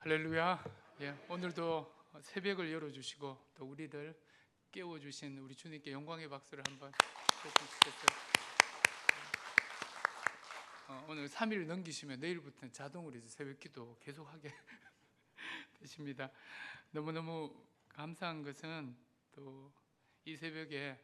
할렐루야. 오늘도 새벽을 열어주시고 또 우리들 깨워주신 우리 주님께 영광의 박수를 한번 줬으면 좋겠어요. 오늘 3일 넘기시면 내일부터는 자동으로 이제 새벽 기도 계속하게 되십니다. 너무너무 감사한 것은 또 이 새벽에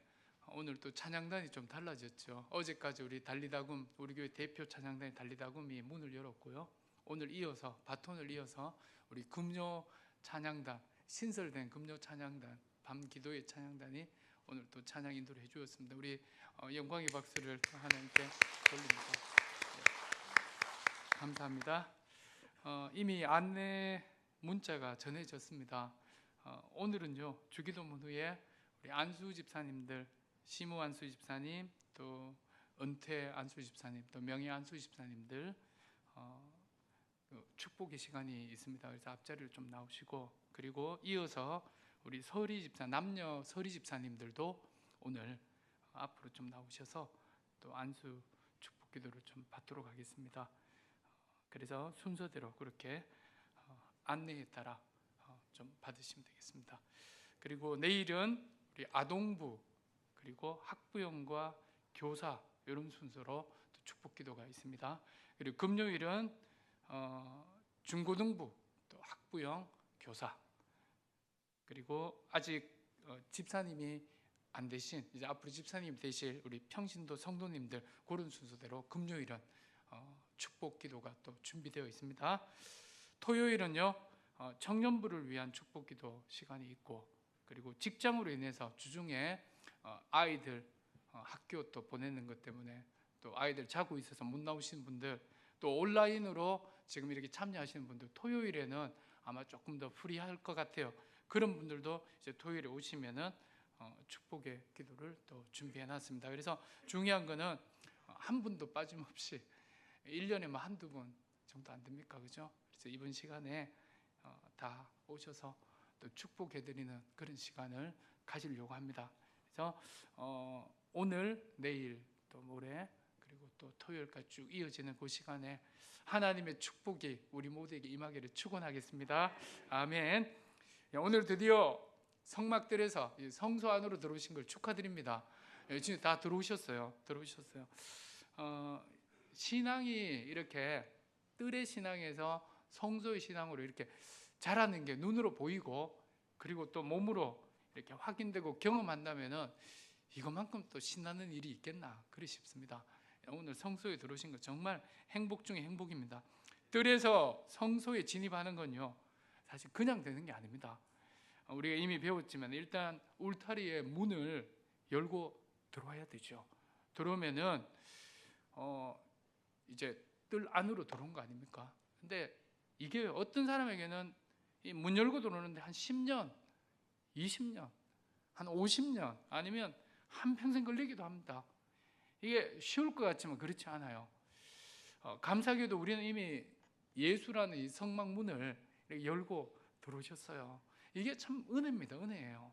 오늘 또 찬양단이 좀 달라졌죠. 어제까지 우리 달리다금, 우리 교회 대표 찬양단이 달리다금이 문을 열었고요. 오늘 이어서 바톤을 이어서 우리 금요 찬양단, 신설된 금요 찬양단, 밤 기도의 찬양단이 오늘 또 찬양 인도를 해주었습니다. 우리 영광의 박수를 하나님께 돌립니다. 감사합니다. 이미 안내 문자가 전해졌습니다. 오늘은요, 주기도문 후에 우리 안수 집사님들, 시무 안수 집사님, 또 은퇴 안수 집사님, 또 명예 안수 집사님들 축복의 시간이 있습니다. 그래서 앞자리를 좀 나오시고, 그리고 이어서 우리 서리 집사, 남녀 서리 집사님들도 오늘 앞으로 좀 나오셔서 또 안수 축복 기도를 좀 받도록 하겠습니다. 그래서 순서대로 그렇게 안내에 따라 좀 받으시면 되겠습니다. 그리고 내일은 우리 아동부, 그리고 학부형과 교사, 이런 순서로 축복 기도가 있습니다. 그리고 금요일은 중고등부, 또 학부형, 교사, 그리고 아직 집사님이 안 되신, 이제 앞으로 집사님 되실 우리 평신도 성도님들, 그런 순서대로 금요일은 축복 기도가 또 준비되어 있습니다. 토요일은요, 청년부를 위한 축복 기도 시간이 있고, 그리고 직장으로 인해서 주중에 아이들 학교 또 보내는 것 때문에 또 아이들 자고 있어서 못 나오시는 분들, 또 온라인으로 지금 이렇게 참여하시는 분들, 토요일에는 아마 조금 더 프리할 것 같아요. 그런 분들도 이제 토요일에 오시면은 축복의 기도를 또 준비해 놨습니다. 그래서 중요한 거는 한 분도 빠짐없이 1년에 뭐 한두 분 정도 안 됩니까? 그죠? 그래서 이번 시간에 다 오셔서 또 축복해 드리는 그런 시간을 가지려고 합니다. 그래서 오늘, 내일, 또 모레, 그리고 또 토요일까지 쭉 이어지는 그 시간에 하나님의 축복이 우리 모두에게 임하기를 축원하겠습니다. 아멘. 오늘 드디어 성막들에서 성소 안으로 들어오신 걸 축하드립니다. 지금 다 들어오셨어요. 신앙이 이렇게 뜰의 신앙에서 성소의 신앙으로 이렇게 자라는 게 눈으로 보이고, 그리고 또 몸으로 이렇게 확인되고 경험한다면은 이것만큼 또 신나는 일이 있겠나 그리 싶습니다. 오늘 성소에 들어오신 거 정말 행복 중에 행복입니다. 뜰에서 성소에 진입하는 건요, 사실 그냥 되는 게 아닙니다. 우리가 이미 배웠지만 일단 울타리의 문을 열고 들어와야 되죠. 들어오면은 이제 뜰 안으로 들어온 거 아닙니까? 근데 이게 어떤 사람에게는 이 문 열고 들어오는데 한 10년, 20년, 한 50년, 아니면 한평생 걸리기도 합니다. 이게 쉬울 것 같지만 그렇지 않아요. 감사하게도 우리는 이미 예수라는 이 성막문을 열고 들어오셨어요. 이게 참 은혜입니다. 은혜예요.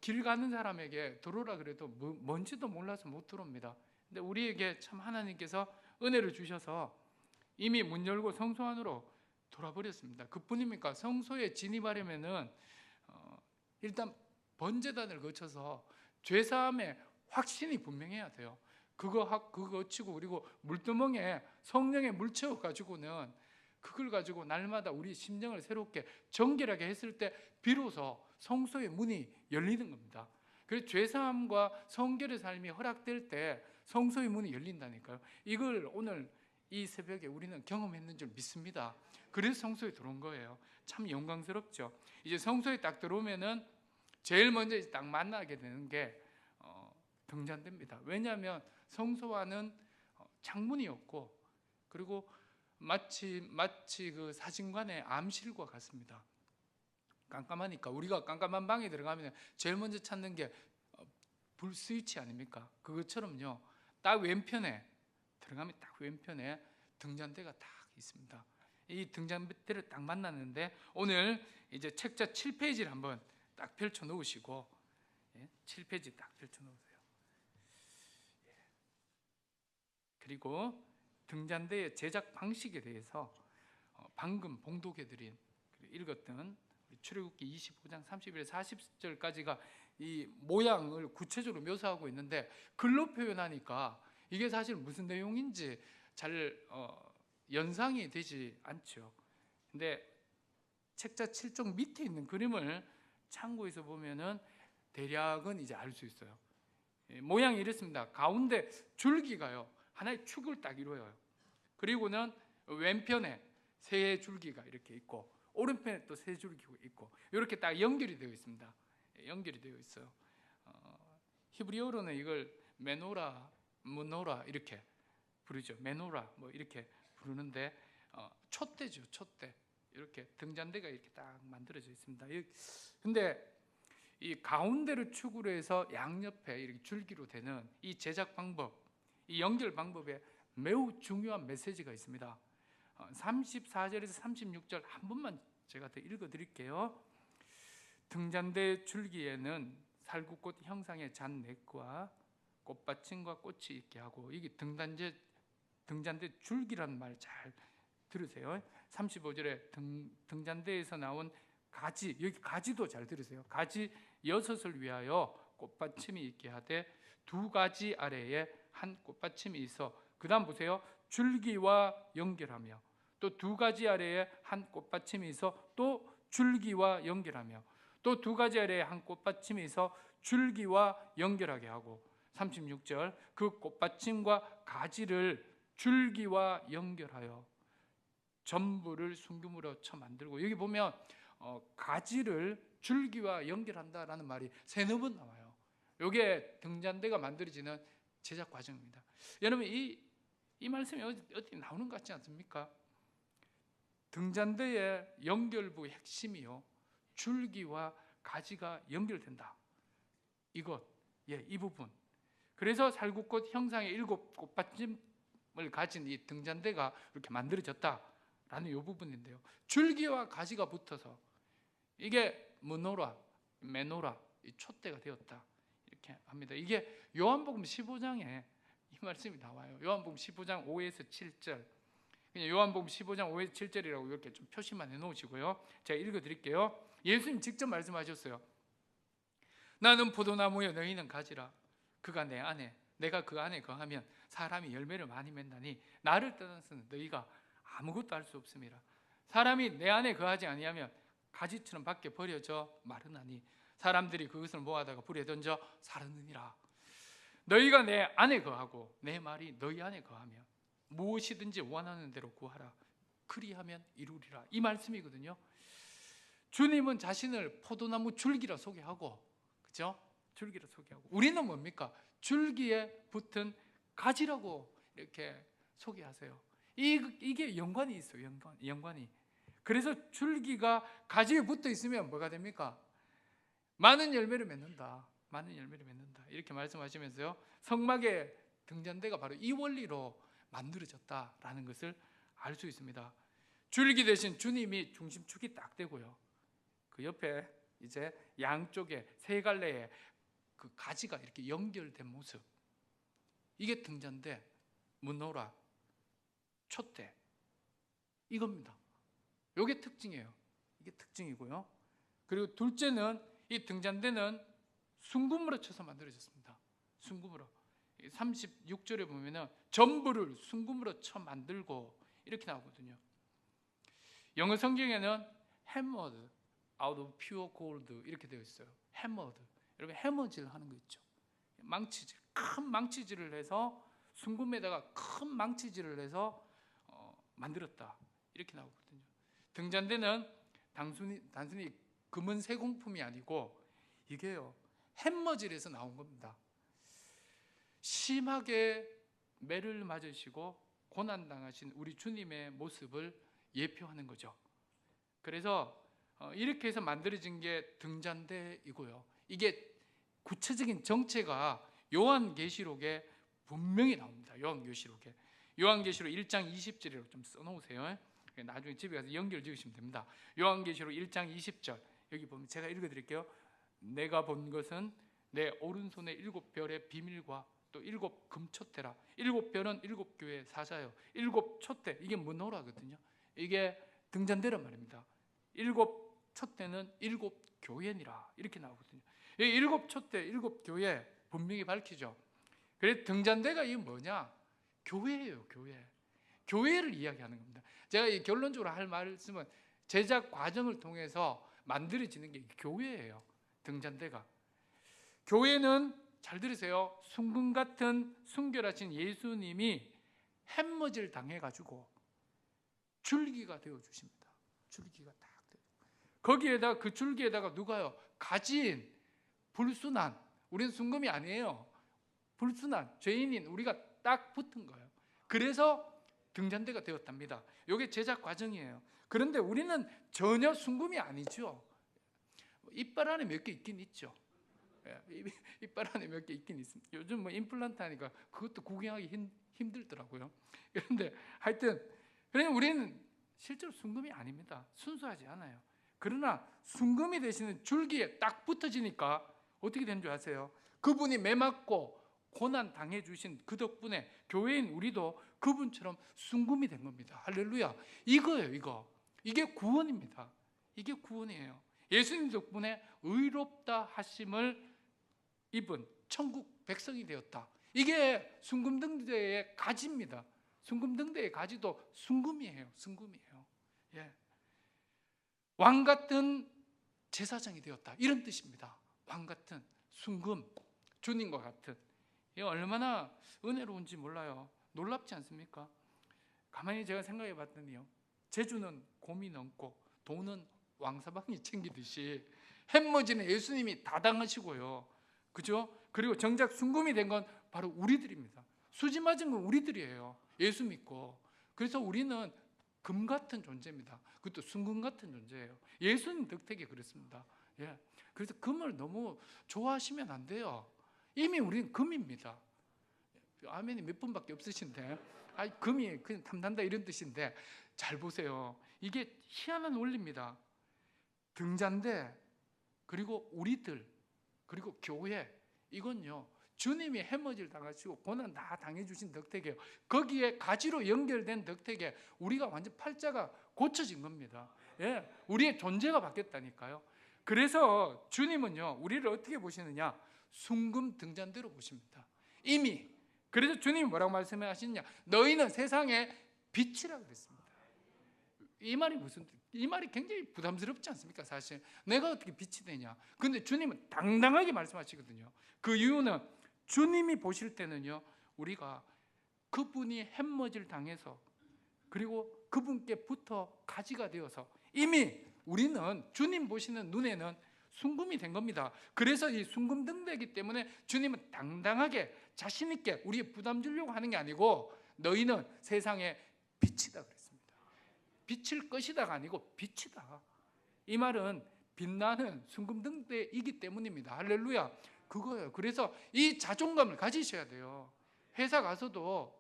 길 가는 사람에게 들어오라 그래도 뭔지도 몰라서 못 들어옵니다. 근데 우리에게 참 하나님께서 은혜를 주셔서 이미 문 열고 성소 안으로 돌아버렸습니다. 그뿐입니까? 성소에 진입하려면은 일단 번제단을 거쳐서 죄사함의 확신이 분명해야 돼요. 그거 치고, 그리고 물두멍에 성령에 물 채워 가지고는 그걸 가지고 날마다 우리 심령을 새롭게 정결하게 했을 때 비로소 성소의 문이 열리는 겁니다. 그래서 죄사함과 성결의 삶이 허락될 때 성소의 문이 열린다니까요. 이걸 오늘 이 새벽에 우리는 경험했는 줄 믿습니다. 그래서 성소에 들어온 거예요. 참 영광스럽죠. 이제 성소에 딱 들어오면은 제일 먼저 딱 만나게 되는 게 등잔대입니다. 왜냐하면 성소와는 창문이 없고, 그리고 마치 그 사진관의 암실과 같습니다. 깜깜하니까 우리가 깜깜한 방에 들어가면 제일 먼저 찾는 게 불 스위치 아닙니까? 그것처럼요, 딱 왼편에 들어가면 딱 왼편에 등잔대가 딱 있습니다. 이 등잔대를 딱 만났는데, 오늘 이제 책자 7페이지를 한번 딱 펼쳐 놓으시고, 7페이지 딱 펼쳐 놓으세요. 그리고 등잔대의 제작 방식에 대해서 방금 봉독해드린 읽었던 출애굽기 25장 31절 40절까지가 이 모양을 구체적으로 묘사하고 있는데 글로 표현하니까 이게 사실 무슨 내용인지 잘 연상이 되지 않죠. 근데 책자 7쪽 밑에 있는 그림을 참고해서 보면은 대략은 이제 알 수 있어요. 모양이 이렇습니다. 가운데 줄기가요 하나의 축을 딱 이루어요. 그리고는 왼편에 세 줄기가 이렇게 있고 오른편에 또 세 줄기가 있고 이렇게 딱 연결이 되어 있습니다. 연결이 되어 있어요. 히브리어로는 이걸 메노라, 무노라 이렇게 부르죠. 메노라 뭐 이렇게 부르는데 촛대죠. 촛대. 이렇게 등잔대가 이렇게 딱 만들어져 있습니다. 근데 이 가운데를 축으로 해서 양옆에 이렇게 줄기로 되는 이 제작 방법, 이 연결 방법에 매우 중요한 메시지가 있습니다. 34절에서 36절 한 번만 제가 더 읽어드릴게요. 등잔대 줄기에는 살구꽃 형상의 잔넥과 꽃받침과 꽃이 있게 하고, 이게 등잔대 줄기라는 말 잘 들으세요. 35절에 등잔대에서 나온 가지, 여기 가지도 잘 들으세요. 가지 6을 위하여 꽃받침이 있게 하되 두 가지 아래에 한 꽃받침이 있어, 그 다음 보세요. 줄기와 연결하며, 또 두 가지 아래에 한 꽃받침이 있어 또 줄기와 연결하며, 또 두 가지 아래에 한 꽃받침이 있어 줄기와 연결하게 하고, 36절 그 꽃받침과 가지를 줄기와 연결하여 전부를 순금으로 쳐 만들고, 여기 보면 가지를 줄기와 연결한다라는 말이 3번 나와요. 이게 등잔대가 만들어지는 제작 과정입니다. 여러분 이 말씀이 어디 나오는 것 같지 않습니까? 등잔대의 연결부의 핵심이요, 줄기와 가지가 연결된다. 이것, 이 부분. 그래서 살구꽃 형상의 7 꽃받침을 가진 이 등잔대가 이렇게 만들어졌다라는 이 부분인데요. 줄기와 가지가 붙어서 이게 무노라, 메노라, 이 촛대가 되었다 이렇게 합니다. 이게 요한복음 15장에 이 말씀이 나와요. 요한복음 15장 5에서 7절. 그냥 요한복음 15장 5에서 7절이라고 이렇게 좀 표시만 해놓으시고요. 제가 읽어드릴게요. 예수님 직접 말씀하셨어요. 나는 포도나무여 너희는 가지라. 그가 내 안에, 내가 그 안에 거하면 사람이 열매를 많이 맺나니 나를 떠나서는 너희가 아무것도 할 수 없음이라. 사람이 내 안에 거하지 아니하면 가지처럼 밖에 버려져 마르나니 사람들이 그것을 모아다가 불에 던져 사르느니라. 너희가 내 안에 거하고 내 말이 너희 안에 거하면 무엇이든지 원하는 대로 구하라. 그리하면 이루리라. 이 말씀이거든요. 주님은 자신을 포도나무 줄기라 소개하고, 그렇죠? 줄기라 소개하고, 우리는 뭡니까? 줄기에 붙은 가지라고 이렇게 소개하세요. 이게 연관이 있어요. 연관이. 그래서 줄기가 가지에 붙어 있으면 뭐가 됩니까? 많은 열매를 맺는다. 많은 열매를 맺는다. 이렇게 말씀하시면서요, 성막의 등잔대가 바로 이 원리로 만들어졌다라는 것을 알 수 있습니다. 줄기 대신 주님이 중심축이 딱 되고요, 그 옆에 이제 양쪽에 세 갈래의 그 가지가 이렇게 연결된 모습, 이게 등잔대, 무노라, 촛대, 이겁니다. 이게 특징이에요. 이게 특징이고요. 그리고 둘째는 이 등잔대는 순금으로 쳐서 만들어졌습니다. 순금으로. 36절에 보면은 전부를 순금으로 쳐 만들고 이렇게 나오거든요. 영어 성경에는 hammered out of pure gold 이렇게 되어 있어요. hammered. 여러분 해머질 하는 거 있죠. 망치질, 큰 망치질을 해서, 순금에다가 큰 망치질을 해서 만들었다 이렇게 나오거든요. 등잔대는 단순히 금은 세공품이 아니고 이게요, 해머질에서 나온 겁니다. 심하게 매를 맞으시고 고난당하신 우리 주님의 모습을 예표하는 거죠. 그래서 이렇게 해서 만들어진 게 등잔대이고요. 이게 구체적인 정체가 요한계시록에 분명히 나옵니다. 요한계시록 1장 20절이라고 좀 써놓으세요. 나중에 집에 가서 연결 지으시면 됩니다. 요한계시록 1장 20절 여기 보면 제가 읽어드릴게요. 내가 본 것은 내 오른손에 7별의 비밀과 또 7 금촛대라. 7별은 7 교회의 사자요, 7 촛대, 이게 무노라거든요. 이게 등잔대란 말입니다. 일곱 촛대는 일곱 교회니라 이렇게 나오거든요. 이 일곱 촛대, 일곱 교회 분명히 밝히죠. 그래서 등잔대가 이게 뭐냐? 교회예요, 교회. 교회를 이야기하는 겁니다. 제가 이 결론적으로 할 말씀은 제작 과정을 통해서 만들어지는 게 교회예요. 등잔대가. 교회는 잘 들으세요. 순금 같은 순결하신 예수님이 햄머질 당해가지고 줄기가 되어 주십니다. 줄기가 딱 되어. 거기에다 그 줄기에다가 누가요? 가진 불순한, 우리는 순금이 아니에요. 불순한 죄인인 우리가 딱 붙은 거예요. 그래서 등잔대가 되었답니다. 이게 제작 과정이에요. 그런데 우리는 전혀 순금이 아니죠. 이빨 안에 몇 개 있긴 있죠. 이빨 안에 몇 개 있긴 있습니다. 요즘 뭐 임플란트 하니까 그것도 구경하기 힘들더라고요. 그런데 하여튼 그러니까 우리는 실제로 순금이 아닙니다. 순수하지 않아요. 그러나 순금이 되시는 줄기에 딱 붙어지니까 어떻게 된 줄 아세요? 그분이 매맞고 고난 당해주신 그 덕분에 교회인 우리도 그분처럼 순금이 된 겁니다. 할렐루야. 이거예요, 이거. 이게 구원입니다. 이게 구원이에요. 예수님 덕분에 의롭다 하심을 입은 천국 백성이 되었다. 이게 순금등대의 가지입니다. 순금등대의 가지도 순금이에요. 순금이에요. 예. 왕 같은 제사장이 되었다. 이런 뜻입니다. 왕 같은 순금, 주님과 같은. 이게 얼마나 은혜로운지 몰라요. 놀랍지 않습니까? 가만히 제가 생각해 봤더니요, 제주는 곰이 넘고 돈은 왕사방이 챙기듯이 햄머지는 예수님이 다 당하시고요, 그죠? 그리고 정작 순금이 된 건 바로 우리들입니다. 수지 맞은 건 우리들이에요. 예수 믿고. 그래서 우리는 금 같은 존재입니다. 그것도 순금 같은 존재예요. 예수님 덕택이 그렇습니다. 예. 그래서 금을 너무 좋아하시면 안 돼요. 이미 우리는 금입니다. 아멘이 몇 분밖에 없으신데, 금이 그냥 탐난다 이런 뜻인데, 잘 보세요. 이게 희한한 원리입니다. 등잔대, 그리고 우리들, 그리고 교회, 이건요 주님이 해머질 당하시고 고난 다 당해주신 덕택이에요. 거기에 가지로 연결된 덕택에 우리가 완전 팔자가 고쳐진 겁니다. 예, 우리의 존재가 바뀌었다니까요. 그래서 주님은요 우리를 어떻게 보시느냐? 순금 등잔대로 보십니다. 이미. 그래서 주님이 뭐라고 말씀하시느냐? 너희는 세상의 빛이라 그랬습니다. 이 말이 무슨, 이 말이 굉장히 부담스럽지 않습니까? 사실 내가 어떻게 빛이 되냐? 근데 주님은 당당하게 말씀하시거든요. 그 이유는 주님이 보실 때는요 우리가 그분이 햄머질 당해서 그리고 그분께 붙어 가지가 되어서 이미 우리는 주님 보시는 눈에는 순금이 된 겁니다. 그래서 이 순금등대이기 때문에 주님은 당당하게 자신 있게 우리의 부담 주려고 하는 게 아니고 너희는 세상의 빛이다 그랬습니다. 빛일 것이다가 아니고 빛이다. 이 말은 빛나는 순금등대이기 때문입니다. 할렐루야. 그거예요. 그래서 이 자존감을 가지셔야 돼요. 회사 가서도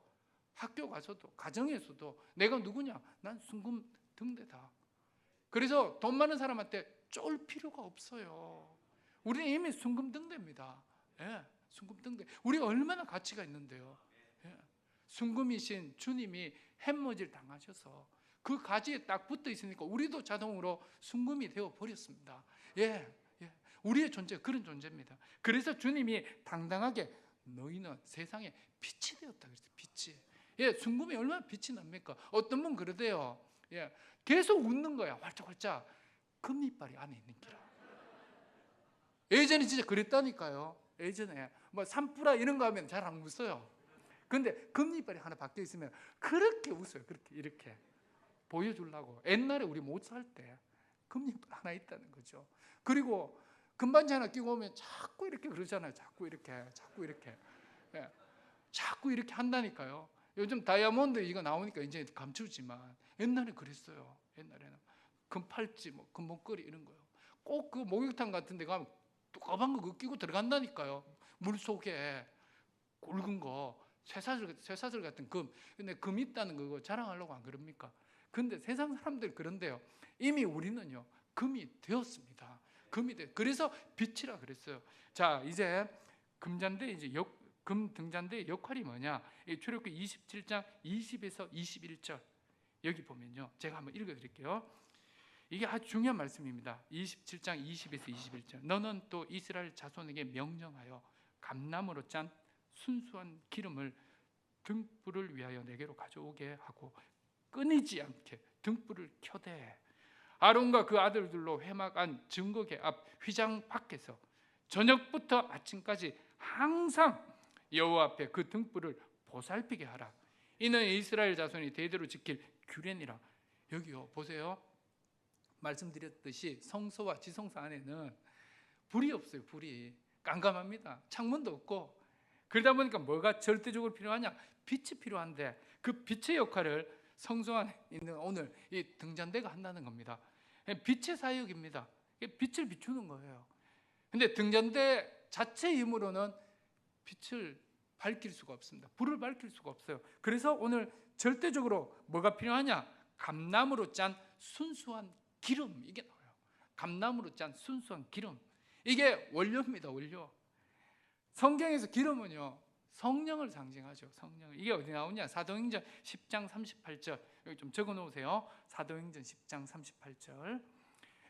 학교 가서도 가정에서도 내가 누구냐? 난 순금등대다. 그래서 돈 많은 사람한테 쫄 필요가 없어요. 우리는 이미 순금등대입니다. 예, 순금등대. 우리 얼마나 가치가 있는데요. 예, 순금이신 주님이 햄머질 당하셔서 그 가지에 딱 붙어 있으니까 우리도 자동으로 순금이 되어 버렸습니다. 예, 예, 우리의 존재 그런 존재입니다. 그래서 주님이 당당하게 너희는 세상에 빛이 되었다 그랬어요. 빛이. 예, 순금이 얼마나 빛이 납니까? 어떤 분 그러대요. 예, 계속 웃는 거야. 활짝활짝. 금이빨이 안에 있는 기라. 예전에 진짜 그랬다니까요. 예전에 뭐 산뿌라 이런 거 하면 잘 안 웃어요. 근데 금이빨이 하나 박혀 있으면 그렇게 웃어요. 그렇게 이렇게 보여주려고. 옛날에 우리 못 살 때 금이빨 하나 있다는 거죠. 그리고 금반지 하나 끼고 오면 자꾸 이렇게 그러잖아요. 자꾸 이렇게 예, 자꾸 이렇게 한다니까요. 요즘 다이아몬드 이거 나오니까 이제 감추지만 옛날에 그랬어요. 옛날에는 금팔찌, 뭐 금목걸이 이런 거요. 꼭 그 목욕탕 같은 데 가면 두꺼운 거 끼고 들어간다니까요. 물 속에 굵은 거, 쇠사슬 같은 금. 근데 금 있다는 거 자랑하려고 안 그럽니까? 근데 세상 사람들 그런데요. 이미 우리는요 금이 되었습니다. 금이 돼. 그래서 빛이라 그랬어요. 자, 이제 금잔대 이제 금 등잔대의 역할이 뭐냐? 출애굽기 27장 20에서 21절. 여기 보면요, 제가 한번 읽어드릴게요. 이게 아주 중요한 말씀입니다. 27장 20에서 21절. 너는 또 이스라엘 자손에게 명령하여 감나무로 짠 순수한 기름을 등불을 위하여 내게로 가져오게 하고 끊이지 않게 등불을 켜되 아론과 그 아들들로 회막 안 증거계 앞 휘장 밖에서 저녁부터 아침까지 항상 여호와 앞에 그 등불을 보살피게 하라. 이는 이스라엘 자손이 대대로 지킬 규례니라. 여기요, 보세요. 말씀드렸듯이 성소와 지성소 안에는 불이 없어요. 불이 깜깜합니다. 창문도 없고. 그러다 보니까 뭐가 절대적으로 필요하냐? 빛이 필요한데 그 빛의 역할을 성소 안에 있는 오늘 이 등잔대가 한다는 겁니다. 빛의 사역입니다. 빛을 비추는 거예요. 근데 등잔대 자체의 힘으로는 빛을 밝힐 수가 없습니다. 불을 밝힐 수가 없어요. 그래서 오늘 절대적으로 뭐가 필요하냐? 감나무로 짠 순수한 기름, 이게 나와요. 감나무로 짠 순수한 기름, 이게 원료입니다. 원료. 성경에서 기름은요, 성령을 상징하죠. 성령. 이게 어디 나오냐? 사도행전 10장 38절. 여기 좀 적어 놓으세요. 사도행전 10장 38절.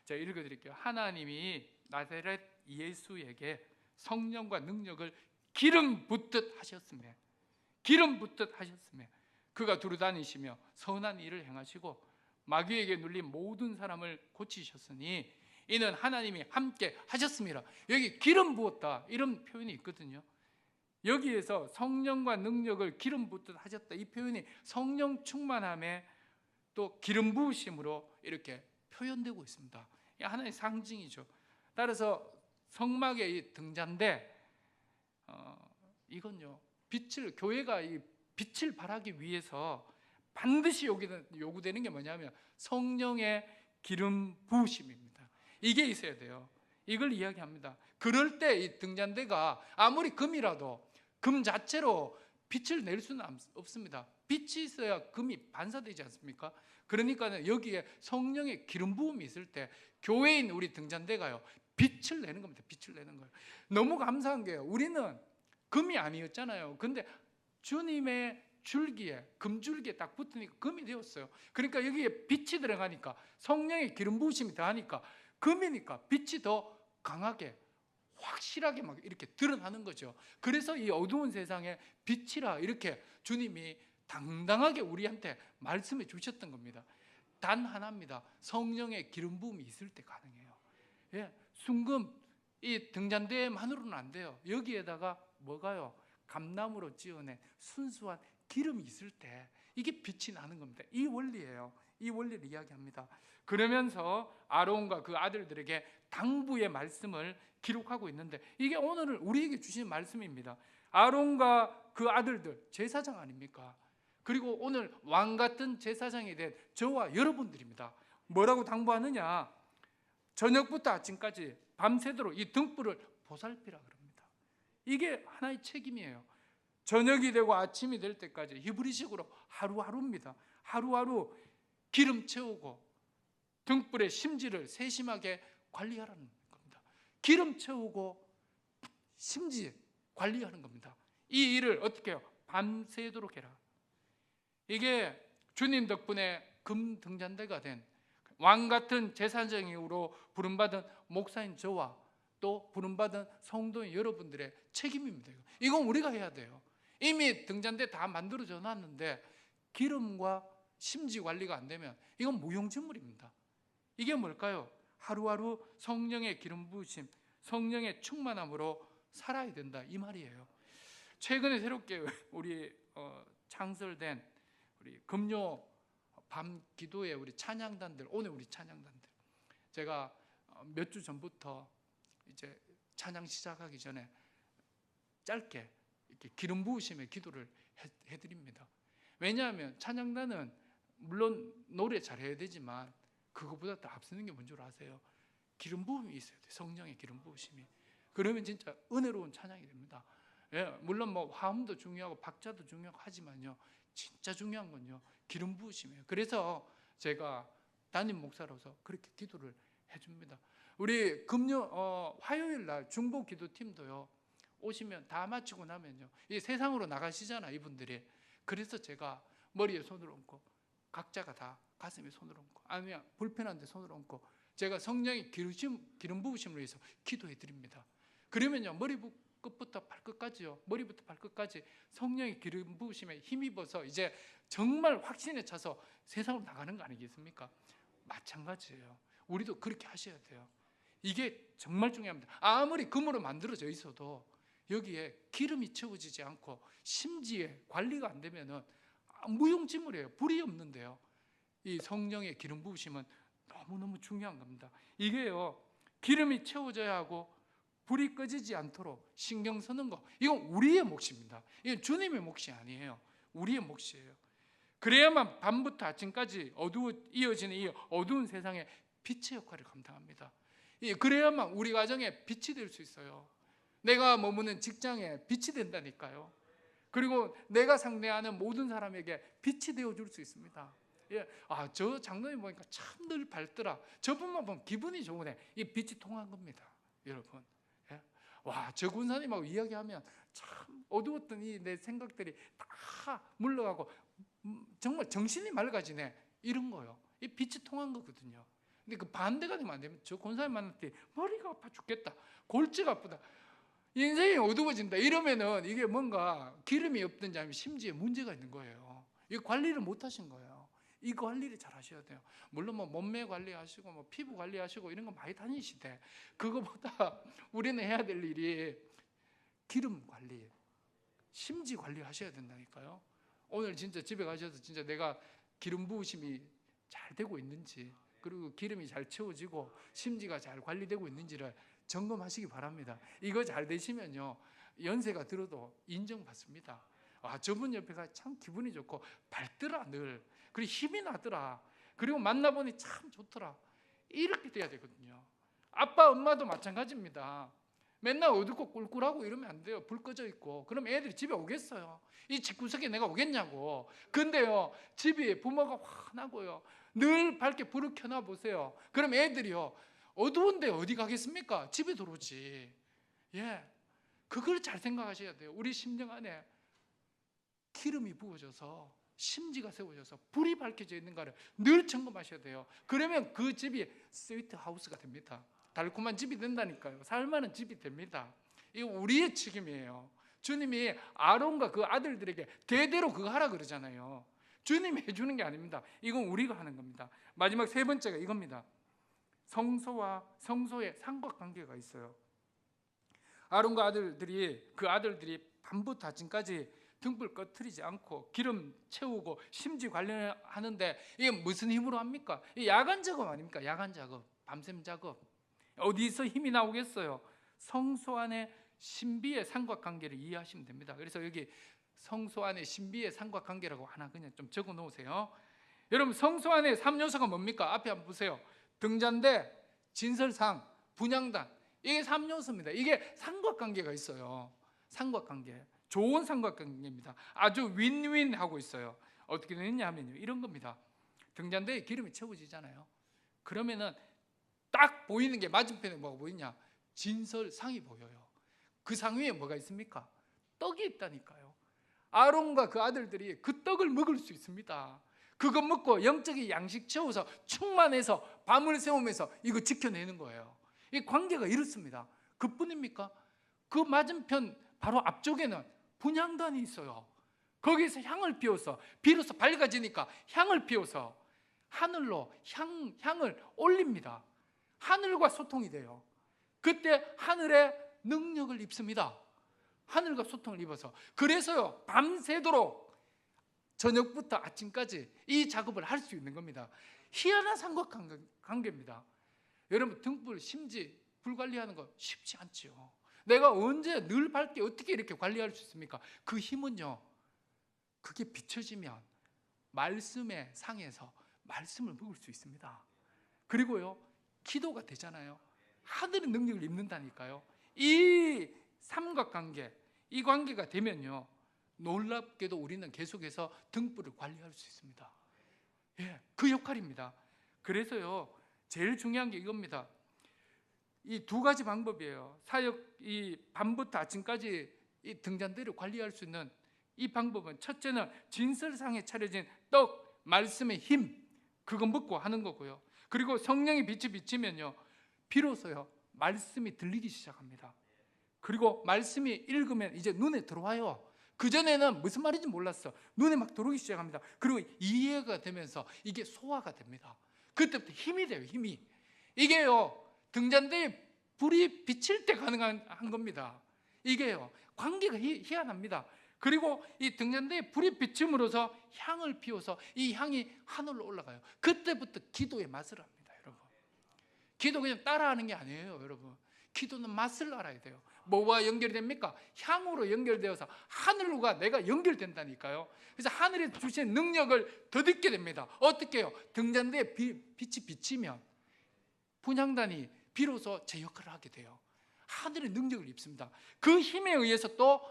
제가 읽어드릴게요. 하나님이 나사렛 예수에게 성령과 능력을 기름 붓듯 하셨으며, 기름 붓듯 하셨으며, 그가 두루다니시며 선한 일을 행하시고 마귀에게 눌린 모든 사람을 고치셨으니 이는 하나님이 함께 하셨습니다. 여기 기름 부었다, 이런 표현이 있거든요. 여기에서 성령과 능력을 기름 붓듯 하셨다, 이 표현이 성령 충만함에 또 기름 부으심으로 이렇게 표현되고 있습니다. 이 하나의 상징이죠. 따라서 성막의 이 등잔대, 이건요, 빛을, 교회가 이 빛을 발하기 위해서 반드시 요구되는 게 뭐냐면 성령의 기름 부으심입니다. 이게 있어야 돼요. 이걸 이야기합니다. 그럴 때 이 등잔대가 아무리 금이라도 금 자체로 빛을 낼 수는 없습니다. 빛이 있어야 금이 반사되지 않습니까? 그러니까 여기에 성령의 기름 부음이 있을 때 교회인 우리 등잔대가요, 빛을 내는 겁니다. 빛을 내는 거예요. 너무 감사한 게요, 우리는 금이 아니었잖아요. 근데 주님의 줄기에, 금줄기에 딱 붙으니까 금이 되었어요. 그러니까 여기에 빛이 들어가니까, 성령의 기름 부으심이 더하니까, 금이니까 빛이 더 강하게, 확실하게 막 이렇게 드러나는 거죠. 그래서 이 어두운 세상에 빛이라 이렇게 주님이 당당하게 우리한테 말씀해 주셨던 겁니다. 단 하나입니다. 성령의 기름 부음이 있을 때 가능해요. 예, 순금 이 등잔대만으로는 안 돼요. 여기에다가 뭐가요? 감나무로 찌어낸 순수한 기름이 있을 때 이게 빛이 나는 겁니다. 이 원리예요. 이 원리를 이야기합니다. 그러면서 아론과 그 아들들에게 당부의 말씀을 기록하고 있는데, 이게 오늘 우리에게 주신 말씀입니다. 아론과 그 아들들, 제사장 아닙니까? 그리고 오늘 왕 같은 제사장이 된 저와 여러분들입니다. 뭐라고 당부하느냐? 저녁부터 아침까지 밤새도록 이 등불을 보살피라 그럽니다. 이게 하나의 책임이에요. 저녁이 되고 아침이 될 때까지 히브리식으로 하루하루입니다. 하루하루 기름 채우고 등불의 심지를 세심하게 관리하라는 겁니다. 기름 채우고 심지 관리하는 겁니다. 이 일을 어떻게 해요? 밤새도록 해라. 이게 주님 덕분에 금 등잔대가 된 왕 같은 제사장으로 부름받은 목사인 저와 또 부름받은 성도인 여러분들의 책임입니다. 이건 우리가 해야 돼요. 이미 등잔대 다 만들어져 놨는데 기름과 심지 관리가 안 되면 이건 무용지물입니다. 이게 뭘까요? 하루하루 성령의 기름 부으심, 성령의 충만함으로 살아야 된다, 이 말이에요. 최근에 새롭게 우리 창설된 우리 금요 밤 기도회 우리 찬양단들, 오늘 우리 찬양단들, 제가 몇 주 전부터 이제 찬양 시작하기 전에 짧게 이렇게 기름 부으심의 기도를 해드립니다. 왜냐하면 찬양단은 물론 노래 잘해야 되지만 그거보다 더 앞서는 게 뭔 줄 아세요? 기름 부음이 있어야 돼요. 성령의 기름 부으심이. 그러면 진짜 은혜로운 찬양이 됩니다. 예, 물론 뭐 화음도 중요하고 박자도 중요하고 하지만요, 진짜 중요한 건요, 기름 부으심이에요. 그래서 제가 담임 목사로서 그렇게 기도를 해줍니다. 우리 화요일 날 중보 기도팀도요, 오시면 다 마치고 나면요, 이 세상으로 나가시잖아, 이분들이. 그래서 제가 머리에 손을 얹고 각자가 다 가슴에 손을 얹고, 아니면 불편한데 손을 얹고 제가 성령의 기름 부으심을 위해서 기도해 드립니다. 그러면요, 머리 끝부터 발끝까지요, 머리부터 발끝까지 성령의 기름 부으심에 힘입어서 이제 정말 확신에 차서 세상으로 나가는 거 아니겠습니까? 마찬가지예요. 우리도 그렇게 하셔야 돼요. 이게 정말 중요합니다. 아무리 금으로 만들어져 있어도 여기에 기름이 채워지지 않고 심지에 관리가 안 되면은 무용지물이에요. 불이 없는데요. 이 성령의 기름 부으심은 너무너무 중요한 겁니다. 이게요, 기름이 채워져야 하고 불이 꺼지지 않도록 신경 쓰는 거, 이건 우리의 몫입니다. 이건 주님의 몫이 아니에요. 우리의 몫이에요. 그래야만 밤부터 아침까지 이어지는 이 어두운 세상에 빛의 역할을 감당합니다. 그래야만 우리 가정에 빛이 될 수 있어요. 내가 머무는 직장에 빛이 된다니까요. 그리고 내가 상대하는 모든 사람에게 빛이 되어줄 수 있습니다. 예, 저 장로님 보니까 참 늘 밝더라. 저분만 보면 기분이 좋으네. 이 빛이 통한 겁니다, 여러분. 예? 저 군사님하고 이야기하면 참 어두웠던 이 내 생각들이 다 물러가고 정말 정신이 맑아지네, 이런 거요. 이 빛이 통한 거거든요. 근데 그 반대가 되면 안 되면, 저 권사님 만날 때 머리가 아파 죽겠다, 골치가 아프다, 인생이 어두워진다, 이러면은 이게 뭔가 기름이 없든지 아니면 심지에 문제가 있는 거예요. 이 관리를 못 하신 거예요. 이 관리를 잘 하셔야 돼요. 물론 뭐 몸매 관리하시고 뭐 피부 관리하시고 이런 거 많이 다니시대. 그거보다 우리는 해야 될 일이 기름 관리, 심지 관리하셔야 된다니까요. 오늘 진짜 집에 가셔서 진짜 내가 기름 부으심이 잘 되고 있는지, 그리고 기름이 잘 채워지고 심지가 잘 관리되고 있는지를 점검하시기 바랍니다. 이거 잘 되시면요, 연세가 들어도 인정받습니다. 저분 옆에가 참 기분이 좋고 밝더라, 늘. 그리고 힘이 나더라. 그리고 만나보니 참 좋더라. 이렇게 돼야 되거든요. 아빠 엄마도 마찬가지입니다. 맨날 어둡고 꿀꿀하고 이러면 안 돼요. 불 꺼져 있고. 그럼 애들이 집에 오겠어요? 이 집구석에 내가 오겠냐고. 근데요, 집이 부모가 화나고요, 늘 밝게 불을 켜놔 보세요. 그럼 애들이요, 어두운데 어디 가겠습니까? 집에 들어오지. 예, 그걸 잘 생각하셔야 돼요. 우리 심령 안에 기름이 부어져서 심지가 세워져서 불이 밝혀져 있는가를 늘 점검하셔야 돼요. 그러면 그 집이 스위트 하우스가 됩니다. 달콤한 집이 된다니까요. 살만한 집이 됩니다. 이거 우리의 책임이에요. 주님이 아론과 그 아들들에게 대대로 그거 하라 그러잖아요. 주님이 해주는 게 아닙니다. 이건 우리가 하는 겁니다. 마지막 세 번째가 이겁니다. 성소와 성소의 삼각관계가 있어요. 아론과 그 아들들이 밤부터 아침까지 등불 꺼트리지 않고 기름 채우고 심지 관련하는데 이게 무슨 힘으로 합니까? 야간 작업 아닙니까? 야간 작업, 밤샘 작업. 어디서 힘이 나오겠어요? 성소 안에 신비의 삼각관계를 이해하시면 됩니다. 그래서 여기 성소 안에 신비의 삼각관계라고 하나 그냥 좀 적어 놓으세요. 여러분, 성소 안에 3요소가 뭡니까? 앞에 한번 보세요. 등잔대, 진설상, 분향단, 이게 3요소입니다. 이게 삼각관계가 있어요. 삼각관계, 좋은 삼각관계입니다. 아주 윈윈하고 있어요. 어떻게 되느냐 하면요, 이런 겁니다. 등잔대에 기름이 채워지잖아요. 그러면은 딱 보이는 게 맞은편에 뭐가 보이냐? 진설상이 보여요. 그 상 위에 뭐가 있습니까? 떡이 있다니까요. 아론과 그 아들들이 그 떡을 먹을 수 있습니다. 그거 먹고 영적인 양식 채워서 충만해서 밤을 새우면서 이거 지켜내는 거예요. 이 관계가 이렇습니다. 그뿐입니까? 그 맞은편 바로 앞쪽에는 분향단이 있어요. 거기서 향을 피워서, 비로소 밝아지니까 향을 피워서 하늘로 향을 올립니다. 하늘과 소통이 돼요. 그때 하늘의 능력을 입습니다. 하늘과 소통을 입어서. 그래서요, 밤새도록 저녁부터 아침까지 이 작업을 할 수 있는 겁니다. 희한한 삼각관계입니다. 여러분, 등불, 심지, 불 관리하는 거 쉽지 않죠. 내가 언제 늘 밝게 어떻게 이렇게 관리할 수 있습니까? 그 힘은요, 그게 비춰지면 말씀의 상에서 말씀을 먹을 수 있습니다. 그리고요, 기도가 되잖아요. 하늘의 능력을 입는다니까요. 이 삼각관계, 이 관계가 되면요, 놀랍게도 우리는 계속해서 등불을 관리할 수 있습니다. 예, 그 역할입니다. 그래서요, 제일 중요한 게 이겁니다. 이 두 가지 방법이에요. 사역, 이 밤부터 아침까지 이 등잔대를 관리할 수 있는 이 방법은, 첫째는 진설상에 차려진 떡, 말씀의 힘, 그거 먹고 하는 거고요. 그리고 성령의 빛이 비치면요, 비로소요 말씀이 들리기 시작합니다. 그리고 말씀이 읽으면 이제 눈에 들어와요. 그전에는 무슨 말인지 몰랐어. 눈에 막 들어오기 시작합니다. 그리고 이해가 되면서 이게 소화가 됩니다. 그때부터 힘이 돼요. 힘이. 이게요 등잔대에 불이 비칠 때 가능한 겁니다. 이게요 관계가 희한합니다. 그리고 이 등잔대에 불이 비침으로써 향을 피워서 이 향이 하늘로 올라가요. 그때부터 기도의 맛을 압니다. 여러분, 기도 그냥 따라하는 게 아니에요. 여러분, 기도는 맛을 알아야 돼요. 뭐와 연결이 됩니까? 향으로 연결되어서 하늘과 내가 연결된다니까요. 그래서 하늘에 주신 능력을 덧입게 됩니다. 어떻게 해요? 등잔대에 빛이 비치면 분향단이 비로소 제 역할을 하게 돼요. 하늘의 능력을 입습니다. 그 힘에 의해서 또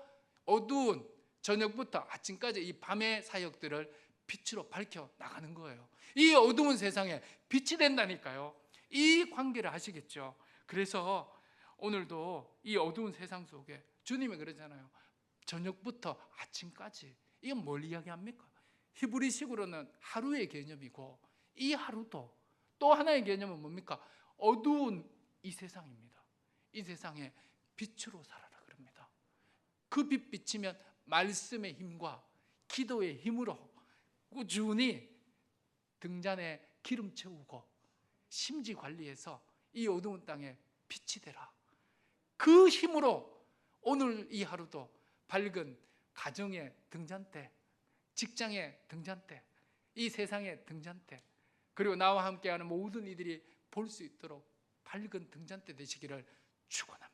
어두운 저녁부터 아침까지 이 밤의 사역들을 빛으로 밝혀 나가는 거예요. 이 어두운 세상에 빛이 된다니까요. 이 관계를 아시겠죠? 그래서 오늘도 이 어두운 세상 속에 주님이 그러잖아요. 저녁부터 아침까지. 이건 뭘 이야기합니까? 히브리식으로는 하루의 개념이고, 이 하루도 또 하나의 개념은 뭡니까? 어두운 이 세상입니다. 이 세상에 빛으로 살아라 그럽니다. 그 빛 비치면 말씀의 힘과 기도의 힘으로 꾸준히 등잔에 기름 채우고 심지 관리해서 이 어두운 땅에 빛이 되라. 그 힘으로 오늘 이 하루도 밝은 가정의 등잔대, 직장의 등잔대, 이 세상의 등잔대, 그리고 나와 함께하는 모든 이들이 볼 수 있도록 밝은 등잔대 되시기를 축원합니다.